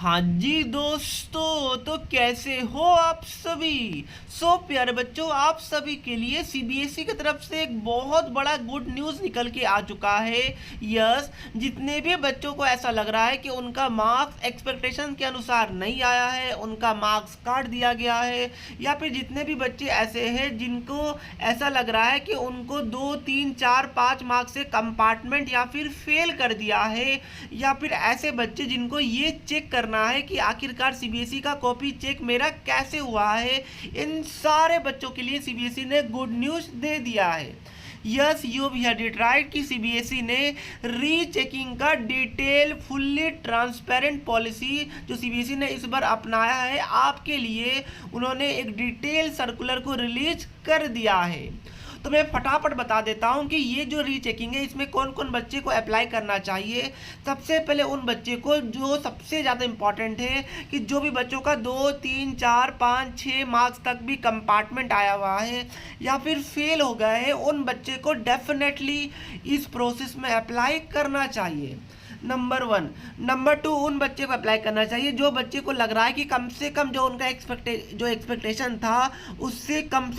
हाँ जी दोस्तों, तो कैसे हो आप सभी। प्यारे बच्चों, आप सभी के लिए सीबीएसई की तरफ से एक बहुत बड़ा गुड न्यूज़ निकल के आ चुका है। यस, जितने भी बच्चों को ऐसा लग रहा है कि उनका मार्क्स एक्सपेक्टेशन के अनुसार नहीं आया है, उनका मार्क्स काट दिया गया है, या फिर जितने भी बच्चे ऐसे हैं जिनको ऐसा लग रहा है कि उनको 2, 3, 4, 5 मार्क्स से कंपार्टमेंट या फिर फेल कर दिया है, या फिर ऐसे बच्चे जिनको ये चेक करना है कि आखिरकार सीबीएसई का कॉपी चेक मेरा कैसे हुआ है, इन सारे बच्चों के लिए सीबीएसई ने गुड न्यूज़ दे दिया है। Yes, you heard it right कि सीबीएसई ने रीचेकिंग का डिटेल फुल्ली ट्रांसपेरेंट पॉलिसी जो सीबीएसई ने इस बार अपनाया है आपके लिए, उन्होंने एक डिटेल सर्कुलर को रिलीज कर दिया है। तो मैं फटाफट बता देता हूं कि ये जो रीचेकिंग है इसमें कौन कौन बच्चे को अप्लाई करना चाहिए। सबसे पहले उन बच्चे को जो सबसे ज़्यादा इम्पॉर्टेंट है कि जो भी बच्चों का 2, 3, 4, 5, 6 मार्क्स तक भी कंपार्टमेंट आया हुआ है या फिर फेल हो गए हैं, उन बच्चे को डेफिनेटली इस प्रोसेस में अप्लाई करना चाहिए। नंबर 1। नंबर 2, उन बच्चे को अप्लाई करना चाहिए जो बच्चे को लग रहा है कि कम से कम जो उनका एक्सपेक्टेशन था उससे कम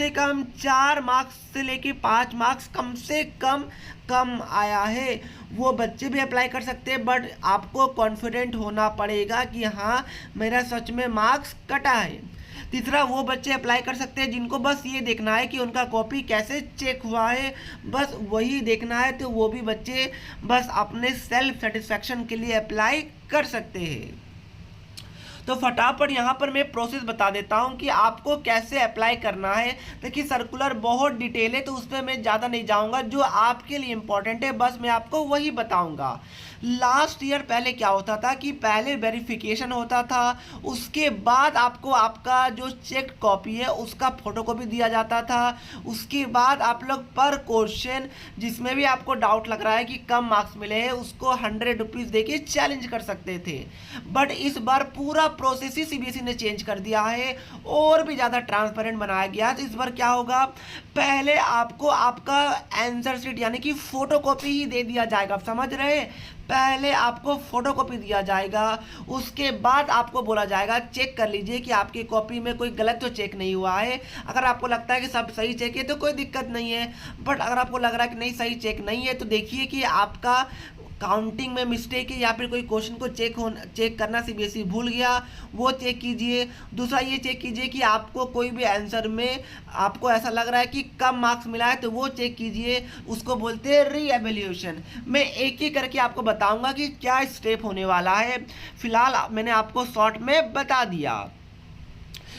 4 मार्क्स से लेके 5 मार्क्स कम से कम आया है। वो बच्चे भी अप्लाई कर सकते हैं, बट आपको कॉन्फिडेंट होना पड़ेगा कि हाँ मेरा सच में मार्क्स कटा है। तीसरा, वो बच्चे अप्लाई कर सकते हैं जिनको बस ये देखना है कि उनका कॉपी कैसे चेक हुआ है, बस वही देखना है, तो वो भी बच्चे बस अपने सेल्फ सेटिस्फैक्शन के लिए अप्लाई कर सकते हैं। तो फटाफट यहाँ पर मैं प्रोसेस बता देता हूँ कि आपको कैसे अप्लाई करना है। देखिए, सर्कुलर बहुत डिटेल है तो उस पर मैं ज़्यादा नहीं जाऊँगा, जो आपके लिए इम्पोर्टेंट है बस मैं आपको वही बताऊँगा। लास्ट ईयर पहले क्या होता था कि पहले वेरिफिकेशन होता था, उसके बाद आपको आपका जो चेक कॉपी है उसका फोटोकॉपी दिया जाता था। उसके बाद आप लोग पर क्वेश्चन जिसमें भी आपको डाउट लग रहा है कि कम मार्क्स मिले हैं उसको 100 रुपीज़ दे के चैलेंज कर सकते थे। बट इस बार पूरा प्रोसेस ही सीबीएसई ने चेंज कर दिया है और भी ज़्यादा ट्रांसपेरेंट बनाया गया है। तो इस बार क्या होगा, पहले आपको आपका आंसर शीट यानी कि फोटोकॉपी ही दे दिया जाएगा। आप समझ रहे हैं, पहले आपको फोटोकॉपी दिया जाएगा, उसके बाद आपको बोला जाएगा चेक कर लीजिए कि आपकी कॉपी में कोई गलत तो चेक नहीं हुआ है। अगर आपको लगता है कि सब सही चेक है तो कोई दिक्कत नहीं है, बट अगर आपको लग रहा है कि नहीं सही चेक नहीं है तो देखिए कि आपका काउंटिंग में मिस्टेक है या फिर कोई क्वेश्चन को चेक करना सीबीएसई भूल गया, वो चेक कीजिए। दूसरा ये चेक कीजिए कि आपको कोई भी आंसर में आपको ऐसा लग रहा है कि कम मार्क्स मिला है तो वो चेक कीजिए, उसको बोलते हैं री एवेल्यूएशन। मैं एक एक करके आपको बताऊंगा कि क्या स्टेप होने वाला है। फिलहाल मैंने आपको शॉर्ट में बता दिया,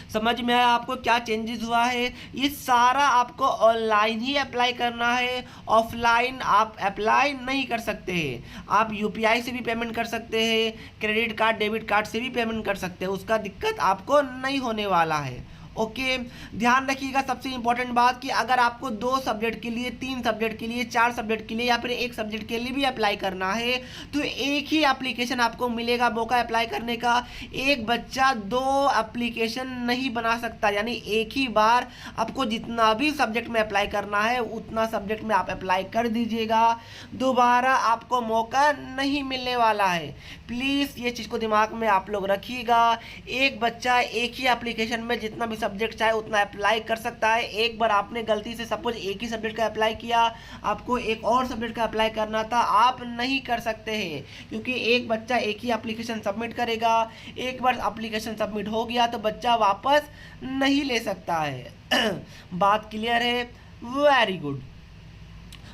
समझ में आया आपको क्या चेंजेस हुआ है। ये सारा आपको ऑनलाइन ही अप्लाई करना है, ऑफलाइन आप अप्लाई नहीं कर सकते हैं। आप यूपीआई से भी पेमेंट कर सकते हैं, क्रेडिट कार्ड डेबिट कार्ड से भी पेमेंट कर सकते हैं, उसका दिक्कत आपको नहीं होने वाला है। ओके, ध्यान रखिएगा सबसे इंपॉर्टेंट बात कि अगर आपको 2 सब्जेक्ट के लिए, 3 सब्जेक्ट के लिए, 4 सब्जेक्ट के लिए या फिर 1 सब्जेक्ट के लिए भी अप्लाई करना है तो एक ही एप्लीकेशन आपको मिलेगा मौका अप्लाई करने का। एक बच्चा 2 एप्लीकेशन नहीं बना सकता, यानी एक ही बार आपको जितना भी सब्जेक्ट में अप्लाई करना है उतना सब्जेक्ट में आप अप्लाई कर दीजिएगा, दोबारा आपको मौका नहीं मिलने वाला है। प्लीज़ ये चीज़ को दिमाग में आप लोग रखिएगा। एक बच्चा एक ही एप्लीकेशन में जितना भी सब्जेक्ट चाहे उतना अप्लाई कर सकता है। एक बार आपने गलती से सपोज एक ही सब्जेक्ट का अप्लाई किया, आपको एक और सब्जेक्ट का अप्लाई करना था, आप नहीं कर सकते हैं, क्योंकि एक बच्चा एक ही एप्लीकेशन सबमिट करेगा। एक बार एप्लीकेशन सबमिट हो गया तो बच्चा वापस नहीं ले सकता है। बात क्लियर है? Very good.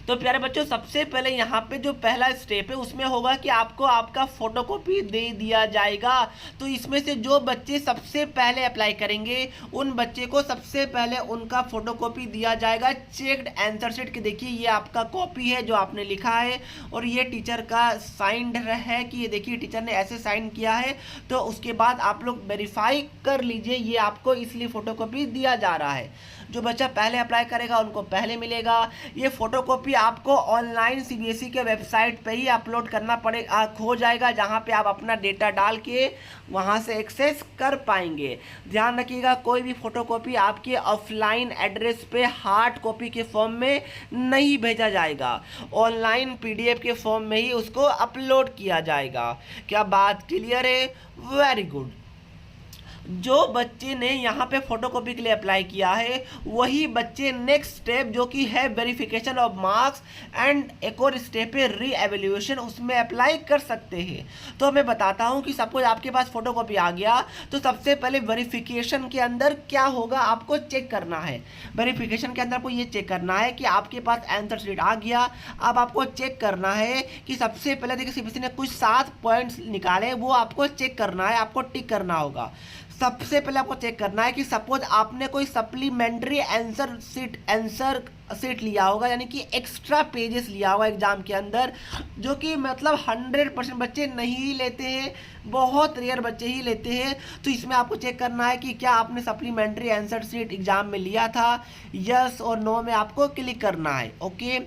तो प्यारे बच्चों, सबसे पहले यहाँ पे जो पहला स्टेप है उसमें होगा कि आपको आपका फोटोकॉपी दे दिया जाएगा। तो इसमें से जो बच्चे सबसे पहले अप्लाई करेंगे उन बच्चे को सबसे पहले उनका फोटोकॉपी दिया जाएगा चेक्ड आंसर शीट। कि देखिए ये आपका कॉपी है जो आपने लिखा है और ये टीचर का साइंड है कि ये देखिए टीचर ने ऐसे साइन किया है। तो उसके बाद आप लोग वेरीफाई कर लीजिए, ये आपको इसलिए फोटोकॉपी दिया जा रहा है। जो बच्चा पहले अप्लाई करेगा उनको पहले मिलेगा। ये फोटोकॉपी आपको ऑनलाइन सीबीएसई के वेबसाइट पे ही अपलोड करना पड़ेगा, हो जाएगा, जहाँ पे आप अपना डेटा डाल के वहाँ से एक्सेस कर पाएंगे। ध्यान रखिएगा, कोई भी फोटोकॉपी आपके ऑफलाइन एड्रेस पे हार्ड कॉपी के फॉर्म में नहीं भेजा जाएगा, ऑनलाइन पीडीएफ के फॉर्म में ही उसको अपलोड किया जाएगा। क्या बात क्लियर है? Very good. जो बच्चे ने यहाँ पे फोटोकॉपी के लिए अप्लाई किया है वही बच्चे नेक्स्ट स्टेप जो कि है वेरिफिकेशन ऑफ मार्क्स एंड एक और स्टेप है री एवेल्यूएशन, उसमें अप्लाई कर सकते हैं। तो मैं बताता हूँ कि सपोज आपके पास फोटोकॉपी आ गया तो सबसे पहले वेरिफिकेशन के अंदर क्या होगा आपको चेक करना है। वेरिफिकेशन के अंदर आपको ये चेक करना है कि आपके पास आंसर शीट आ गया। अब आपको चेक करना है कि सबसे पहले देखिए सीबीएसई ने कुछ 7 पॉइंट्स निकाले, वो आपको चेक करना है, आपको टिक करना होगा। सबसे पहले आपको चेक करना है कि सपोज आपने कोई सप्लीमेंट्री आंसर सीट लिया होगा, यानी कि एक्स्ट्रा पेजेस लिया होगा एग्जाम के अंदर, जो कि मतलब 100% बच्चे नहीं लेते हैं, बहुत रेयर बच्चे ही लेते हैं। तो इसमें आपको चेक करना है कि क्या आपने सप्लीमेंट्री आंसर सीट एग्जाम में लिया था, यस और नो में आपको क्लिक करना है। ओके,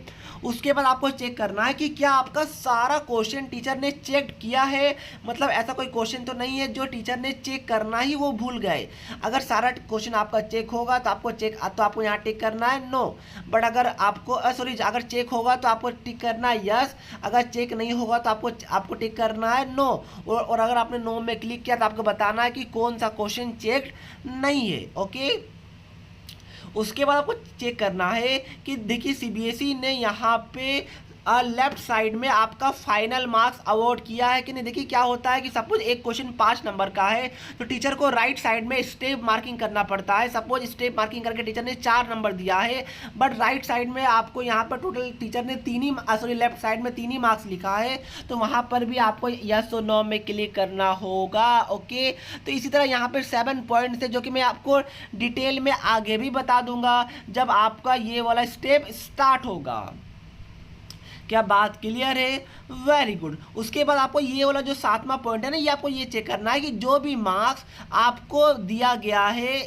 उसके बाद आपको चेक करना है कि क्या आपका सारा क्वेश्चन टीचर ने चेक किया है, मतलब ऐसा कोई क्वेश्चन तो नहीं है जो टिक ने चेक करना ही वो भूल गए। अगर सारा क्वेश्चन आपका चेक होगा तो आपको यहाँ टिक करना है नो, बट अगर आपको अगर चेक होगा तो आपको टिक करना है यस, अगर चेक नहीं होगा तो आपको टिक करना है नो, और अगर आपने नो में क्लिक किया तो आपको बताना है कि कौन सा क्वेश्चन चेक नहीं है। ओके, उसके बाद आपको चेक करना है कि देखिए सीबीएसई ने यहाँ पे लेफ्ट साइड में आपका फाइनल मार्क्स अवार्ड किया है कि नहीं। देखिए क्या होता है कि सपोज एक क्वेश्चन 5 नंबर का है तो टीचर को राइट साइड में स्टेप मार्किंग करना पड़ता है। सपोज स्टेप मार्किंग करके टीचर ने 4 नंबर दिया है, बट राइट साइड में आपको यहाँ पर टोटल टीचर ने लेफ्ट साइड में 3 ही मार्क्स लिखा है, तो वहाँ पर भी आपको यस और नो में क्लिक करना होगा। ओके, तो इसी तरह यहाँ पर 7 पॉइंट्स है जो कि मैं आपको डिटेल में आगे भी बता दूंगा जब आपका ये वाला स्टेप स्टार्ट होगा। क्या बात क्लियर है? Very good. उसके बाद आपको ये वाला जो 7वां पॉइंट है ना, ये आपको ये चेक करना है कि जो भी मार्क्स आपको दिया गया है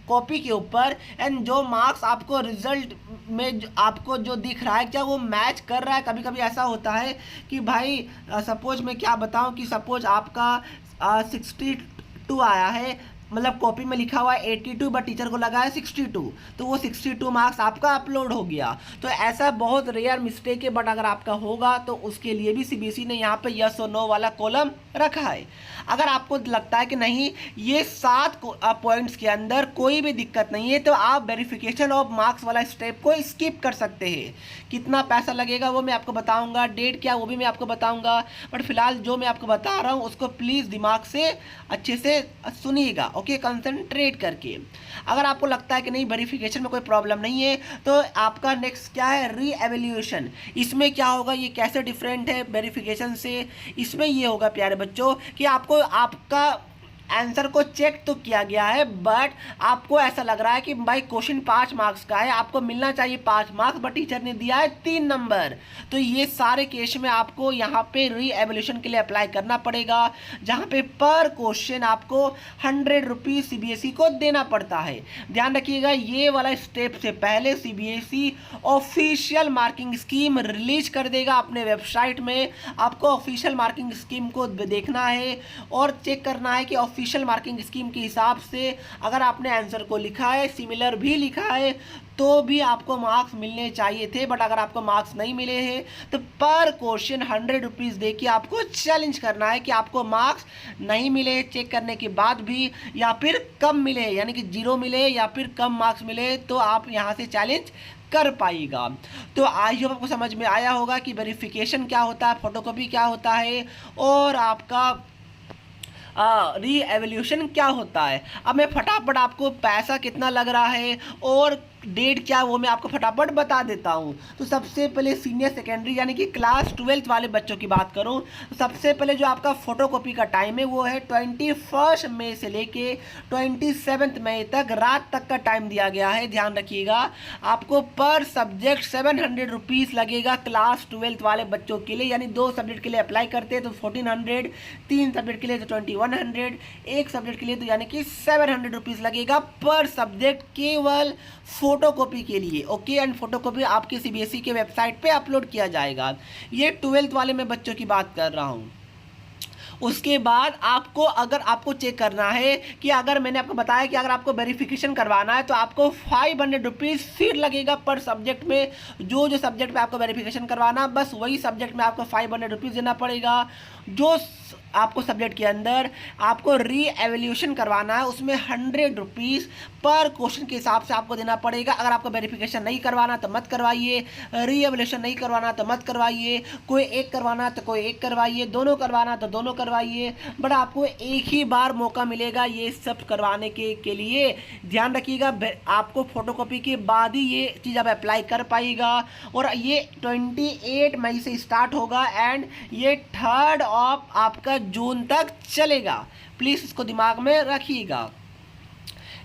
कॉपी के ऊपर एंड जो मार्क्स आपको रिजल्ट में आपको जो दिख रहा है क्या वो मैच कर रहा है। कभी कभी ऐसा होता है कि भाई सपोज मैं क्या बताऊं कि सपोज आपका 62 आया है, मतलब कॉपी में लिखा हुआ है 82 बट टीचर को लगा है 62, तो वो 62 मार्क्स आपका अपलोड हो गया। तो ऐसा बहुत रेयर मिस्टेक है, बट अगर आपका होगा तो उसके लिए भी सीबीएसई ने यहाँ पे यस और नो वाला कॉलम रखा है। अगर आपको लगता है कि नहीं ये 7 पॉइंट्स के अंदर कोई भी दिक्कत नहीं है तो आप वेरिफिकेशन ऑफ मार्क्स वाला स्टेप को स्किप कर सकते हैं। कितना पैसा लगेगा वो मैं आपको बताऊंगा, डेट क्या वो भी मैं आपको बताऊंगा, बट फिलहाल जो मैं आपको बता रहा हूँ उसको प्लीज़ दिमाग से अच्छे से सुनिएगा। ओके, कंसंट्रेट करके। अगर आपको लगता है कि नहीं वेरिफिकेशन में कोई प्रॉब्लम नहीं है तो आपका नेक्स्ट क्या है, री एवेल्यूएशन। इसमें क्या होगा, ये कैसे डिफरेंट है वेरिफिकेशन से? इसमें ये होगा प्यारे बच्चों कि आपको आपका आंसर को चेक तो किया गया है, बट आपको ऐसा लग रहा है कि भाई क्वेश्चन 5 मार्क्स का है, आपको मिलना चाहिए 5 मार्क्स, बट टीचर ने दिया है 3 नंबर। तो ये सारे केस में आपको यहाँ पे री एवेल्यूएशन के लिए अप्लाई करना पड़ेगा, जहाँ पे पर क्वेश्चन आपको 100 रुपीज़ सीबीएसई को देना पड़ता है। ध्यान रखिएगा, ये वाला स्टेप से पहले CBSE official marking scheme release कर देगा अपने वेबसाइट में। आपको ऑफिशियल मार्किंग स्कीम को देखना है और चेक करना है कि ऑफिशियल मार्किंग स्कीम के हिसाब से अगर आपने आंसर को लिखा है, सिमिलर भी लिखा है, तो भी आपको मार्क्स मिलने चाहिए थे। बट अगर आपको मार्क्स नहीं मिले हैं तो पर क्वेश्चन 100 रुपीज़ दे के आपको चैलेंज करना है कि आपको मार्क्स नहीं मिले चेक करने के बाद भी, या फिर कम मिले यानी कि 0 मिले या फिर कम मार्क्स मिले, तो आप यहाँ से चैलेंज कर पाएगा। तो आई होप आपको समझ में आया होगा कि वेरिफिकेशन क्या होता है, फोटोकॉपी क्या होता है और आपका री एवेल्यूशन क्या होता है। अब मैं फटाफट आपको पैसा कितना लग रहा है और डेट क्या वो मैं आपको फटाफट बता देता हूँ। तो सबसे पहले सीनियर सेकेंडरी यानी कि क्लास 12th वाले बच्चों की बात करूँ तो सबसे पहले जो आपका फोटोकॉपी का टाइम है वो है 21 मई से लेके 27 मई तक रात तक का टाइम दिया गया है। ध्यान रखिएगा आपको पर सब्जेक्ट 700 रुपीज़ लगेगा क्लास 12th वाले बच्चों के लिए, यानी 2 सब्जेक्ट के लिए अप्लाई करते हैं तो 1400, 3 सब्जेक्ट के लिए तो 2100, एक सब्जेक्ट के लिए तो यानी कि 700 रुपीज़ लगेगा पर सब्जेक्ट केवल फोटोकॉपी के लिए। ओके, एंड फोटोकॉपी आपके सीबीएसई के वेबसाइट पे अपलोड किया जाएगा। ये 12th वाले में बच्चों की बात कर रहा हूँ। उसके बाद आपको अगर आपको चेक करना है कि अगर मैंने आपको बताया कि अगर आपको वेरिफिकेशन करवाना है तो आपको 500 रुपीज़ फिर लगेगा पर सब्जेक्ट में। जो जो सब्जेक्ट में आपको वेरिफिकेशन करवाना बस वही सब्जेक्ट में आपको 500 रुपीज़ देना पड़ेगा। जो आपको सब्जेक्ट के अंदर आपको री एवेल्यूशन करवाना है उसमें 100 रुपीज़ पर क्वेश्चन के हिसाब से आपको देना पड़ेगा। अगर आपको वेरिफिकेशन नहीं करवाना तो मत करवाइए, री एवेल्यूशन नहीं करवाना तो मत करवाइए, कोई एक करवाना तो कोई एक करवाइए, दोनों करवाना तो दोनों करवाइए, बट आपको एक ही बार मौका मिलेगा ये सब करवाने के लिए। ध्यान रखिएगा आपको फोटोकॉपी के बाद ही ये चीज़ आप अप्लाई कर पाइएगा। और ये 28 मई से स्टार्ट होगा एंड ये 3 आपका जून तक चलेगा। प्लीज़ इसको दिमाग में रखिएगा।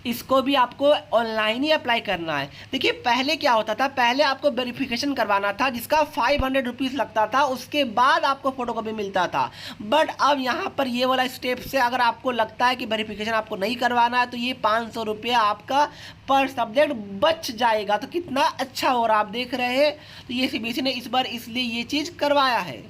इसको भी आपको ऑनलाइन ही अप्लाई करना है। देखिए पहले क्या होता था, पहले आपको वेरिफिकेशन करवाना था जिसका 500 रुपीज़ लगता था, उसके बाद आपको फोटोकॉपी मिलता था। बट अब यहाँ पर ये वाला स्टेप से अगर आपको लगता है कि वेरिफिकेशन आपको नहीं करवाना है तो ये 500 रुपया आपका पर सब्जेक्ट बच जाएगा। तो कितना अच्छा हो रहा है आप देख रहे हैं। तो ये सीबीएसई ने इस बार इसलिए ये चीज़ करवाया है।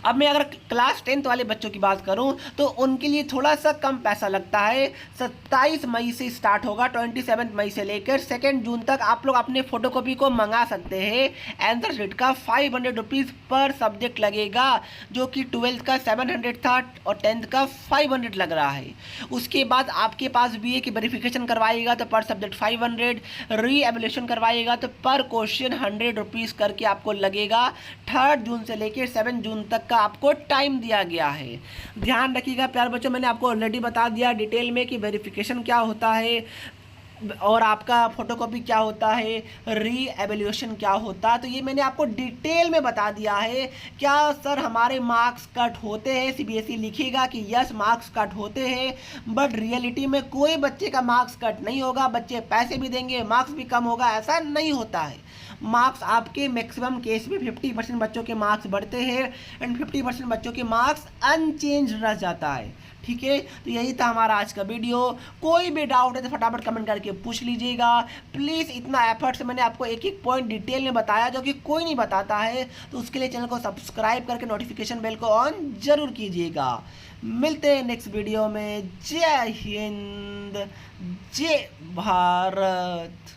अब मैं अगर क्लास 10th वाले बच्चों की बात करूं तो उनके लिए थोड़ा सा कम पैसा लगता है। 27 मई से स्टार्ट होगा, 27 मई से लेकर 2 जून तक आप लोग अपने फोटोकॉपी को मंगा सकते हैं। आंसर शीट का 500 रुपीज़ पर सब्जेक्ट लगेगा, जो कि 12th का 700 था और 10th का 500 लग रहा है। उसके बाद आपके पास भी है कि वेरिफिकेशन करवाइएगा तो पर सब्जेक्ट 500, री एवेल्यूशन करवाइएगा तो पर क्वेश्चन 100 रुपीज़ करके आपको लगेगा। 3 जून से लेकर 7 जून तक आपको टाइम दिया गया है। ध्यान रखिएगा प्यार बच्चों, मैंने आपको ऑलरेडी बता दिया डिटेल में कि वेरिफिकेशन क्या होता है और आपका फोटोकॉपी क्या होता है, री एवेल्यूशन क्या होता है। तो ये मैंने आपको डिटेल में बता दिया है। क्या सर हमारे मार्क्स कट होते हैं? सीबीएसई लिखेगा कि यस मार्क्स कट होते हैं, बट रियलिटी में कोई बच्चे का मार्क्स कट नहीं होगा। बच्चे पैसे भी देंगे, मार्क्स भी कम होगा, ऐसा नहीं होता है। मार्क्स आपके मैक्सिमम केस में 50% बच्चों के मार्क्स बढ़ते हैं एंड 50% बच्चों के मार्क्स अनचेंज रह जाता है। ठीक है, तो यही था हमारा आज का वीडियो। कोई भी डाउट है तो फटाफट कमेंट करके पूछ लीजिएगा प्लीज़। इतना एफर्ट से मैंने आपको एक एक पॉइंट डिटेल में बताया जो कि कोई नहीं बताता है, तो उसके लिए चैनल को सब्सक्राइब करके नोटिफिकेशन बेल को ऑन जरूर कीजिएगा। मिलते हैं नेक्स्ट वीडियो में। जय हिंद, जय भारत।